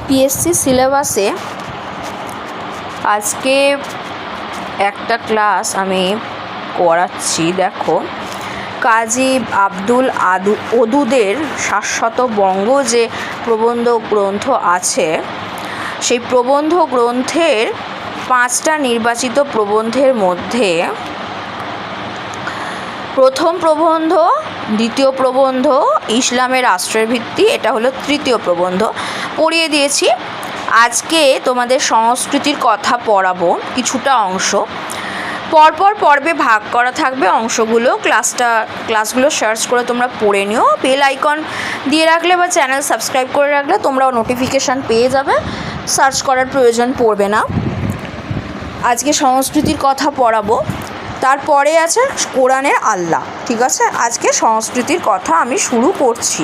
PSC সিলেবাসে আজকে একটা ক্লাস আমি করাচ্ছি। দেখো, কাজী আব্দুল ওদুদের শাশ্বত বঙ্গ যে প্রবন্ধ গ্রন্থ আছে, সেই প্রবন্ধ গ্রন্থের 5টা নির্বাচিত প্রবন্ধের মধ্যে প্রথম প্রবন্ধ, দ্বিতীয় প্রবন্ধ ইসলামের রাষ্ট্রের ভিত্তি, এটা হলো তৃতীয় প্রবন্ধ পড়িয়ে দিয়েছি। আজকে তোমাদের সংস্কৃতির কথা পড়াবো কিছুটা অংশ, পরপর পর্বে ভাগ করা থাকবে অংশগুলো। ক্লাসগুলো সার্চ করে তোমরা পড়ে নিও। বেল আইকন দিয়ে রাখলে বা চ্যানেল সাবস্ক্রাইব করে রাখলে তোমরাও নোটিফিকেশান পেয়ে যাবে, সার্চ করার প্রয়োজন পড়বে না। আজকে সংস্কৃতির কথা পড়াবো, তারপরে আছে কোরআনের আল্লাহ। ঠিক আছে, আজকে সংস্কৃতির কথা আমি শুরু করছি।